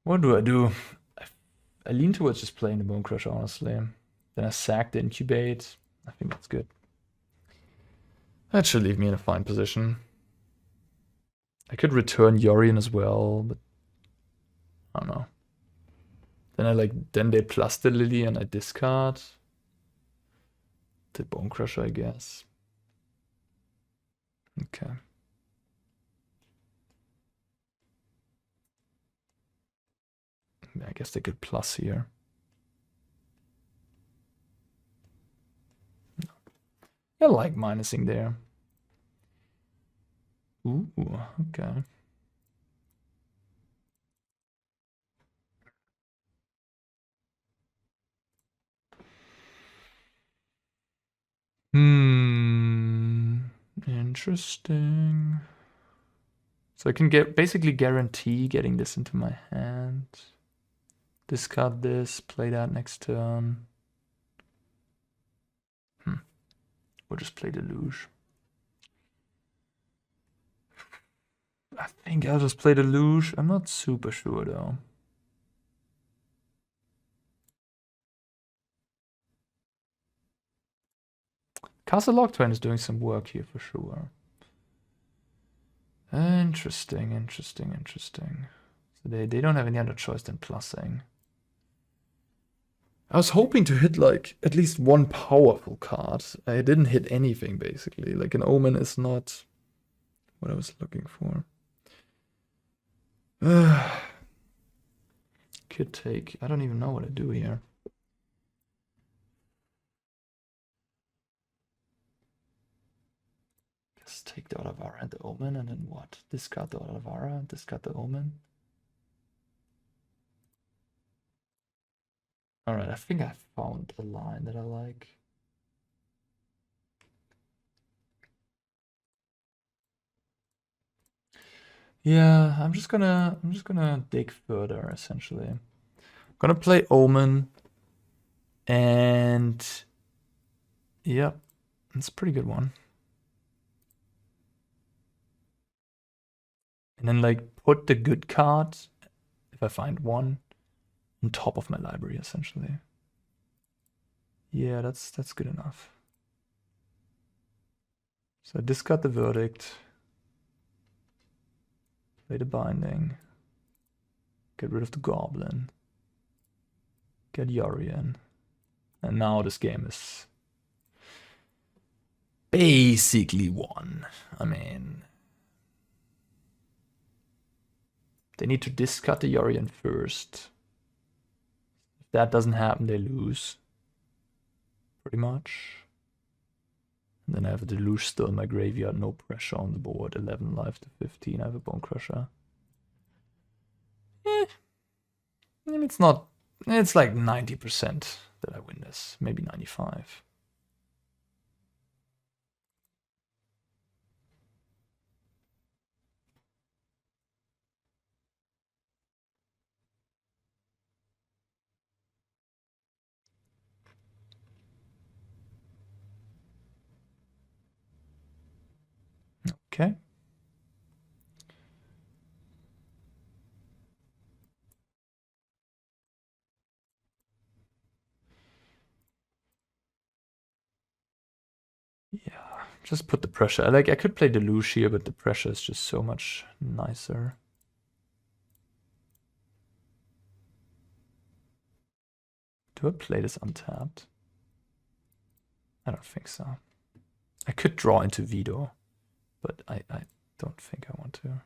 What do? I lean towards just playing the Bonecrusher, honestly. Then I sack the Incubate. I think that's good. That should leave me in a fine position. I could return Yorion as well, but I don't know. Then they plus the Lily and I discard the Bonecrusher, I guess. Okay. I guess they could plus here. I like minusing there. Ooh, okay. Interesting. So I can basically guarantee getting this into my hand. Discard this, play that next turn. Or just play Deluge. I think I'll just play Deluge. I'm not super sure though. Castle Locktwain is doing some work here for sure. Interesting. So they don't have any other choice than plussing. I was hoping to hit like at least one powerful card. I didn't hit anything basically. Like an Omen is not what I was looking for. Could take. I don't even know what to do here. Just take the Otawara and the Omen, and then what? Discard the Otawara, discard the Omen. Alright, I think I found a line that I like. Yeah, I'm just gonna dig further essentially. I'm gonna play Omen, and yep, it's a pretty good one. And then like put the good card, if I find one, on top of my library essentially. Yeah, that's good enough. So I discard the Verdict, play the Binding, get rid of the Goblin, get Yorion, and now this game is basically won. I mean, they need to discard the Yorion first. If that doesn't happen, they lose. Pretty much. And then I have a Deluge still in my graveyard, no pressure on the board, 11 life to 15, I have a Bonecrusher. It's not, it's like 90% that I win this, maybe 95. Okay. Yeah, just put the pressure. I could play Deluge here, but the pressure is just so much nicer. Do I play this untapped? I don't think so. I could draw into Veto, but I don't think I want to.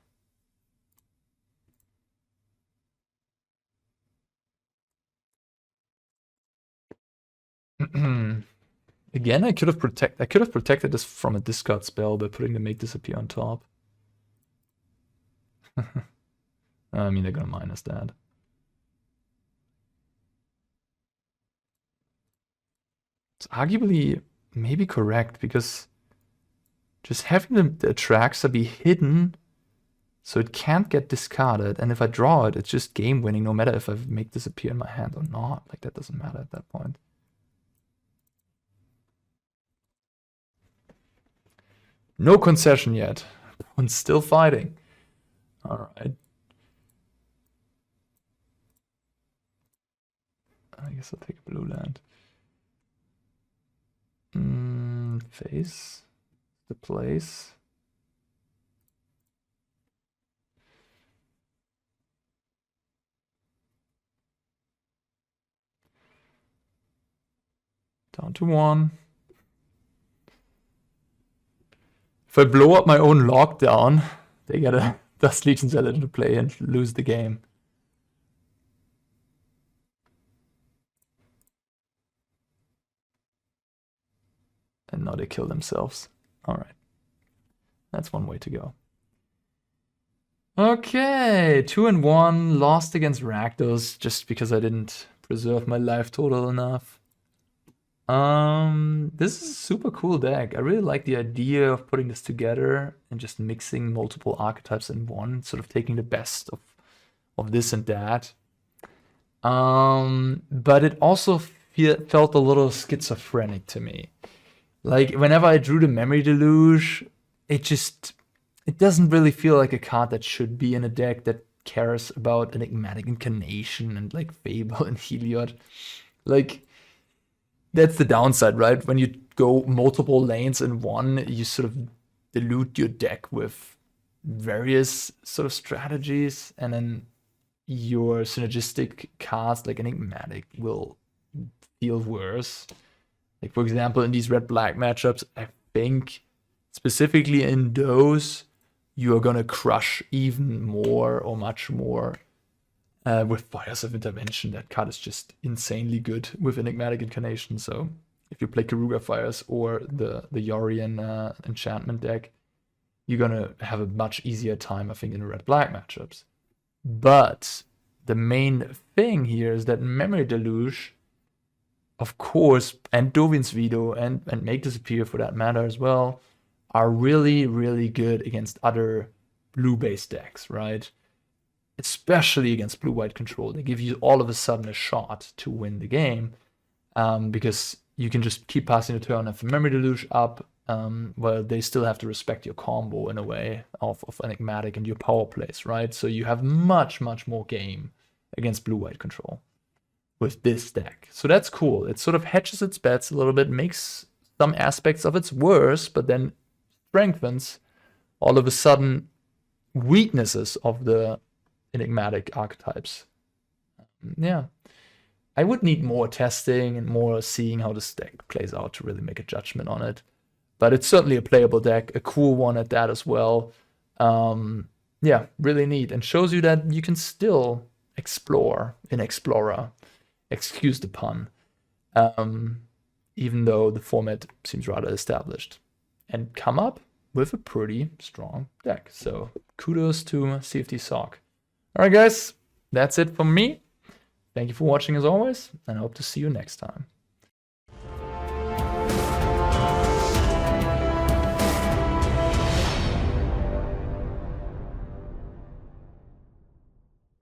Again, I could have protected this from a discard spell by putting the Make Disappear on top. I mean, they're gonna minus that. It's arguably maybe correct, because just having the Atraxa be hidden so it can't get discarded, and if I draw it, it's just game winning no matter if I make this appear in my hand or not. Like, that doesn't matter at that point. No concession yet. One's still fighting. Alright. I guess I'll take a blue land. Face the place. Down to 1. If I blow up my own lockdown, they get a Dust Legion Zealot into play and lose the game. And now they kill themselves. Alright. That's one way to go. Okay, 2-1. Lost against Rakdos just because I didn't preserve my life total enough. This is a super cool deck. I really like the idea of putting this together and just mixing multiple archetypes in one, sort of taking the best of this and that. But it also felt a little schizophrenic to me. Like, whenever I drew the Memory Deluge, it doesn't really feel like a card that should be in a deck that cares about Enigmatic Incarnation and like Fable and Heliod. Like, that's the downside, right? When you go multiple lanes in one, you sort of dilute your deck with various sort of strategies, and then your synergistic cards like Enigmatic will feel worse. Like, for example, in these red-black matchups, I think specifically in those, you are gonna crush even more or much more with Fires of Intervention. That card is just insanely good with Enigmatic Incarnation. So if you play Karuga Fires or the Yorion enchantment deck, you're gonna have a much easier time, I think, in the red-black matchups. But the main thing here is that Memory Deluge, of course, and Dovin's Veto and Make Disappear for that matter as well, are really, really good against other blue-based decks, right? Especially against blue-white control. They give you all of a sudden a shot to win the game, because you can just keep passing the turn and the Memory Deluge up, while they still have to respect your combo in a way of Enigmatic and your power plays, right? So you have much, much more game against blue-white control with this deck. So that's cool. It sort of hedges its bets a little bit, makes some aspects of its worse, but then strengthens all of a sudden weaknesses of the Enigmatic archetypes. Yeah. I would need more testing and more seeing how this deck plays out to really make a judgment on it. But it's certainly a playable deck, a cool one at that as well. Yeah, really neat. And shows you that you can still explore in Explorer. Excuse the pun. Even though the format seems rather established. And come up with a pretty strong deck. So kudos to CFT Sock. Alright guys, that's it from me. Thank you for watching as always, and I hope to see you next time.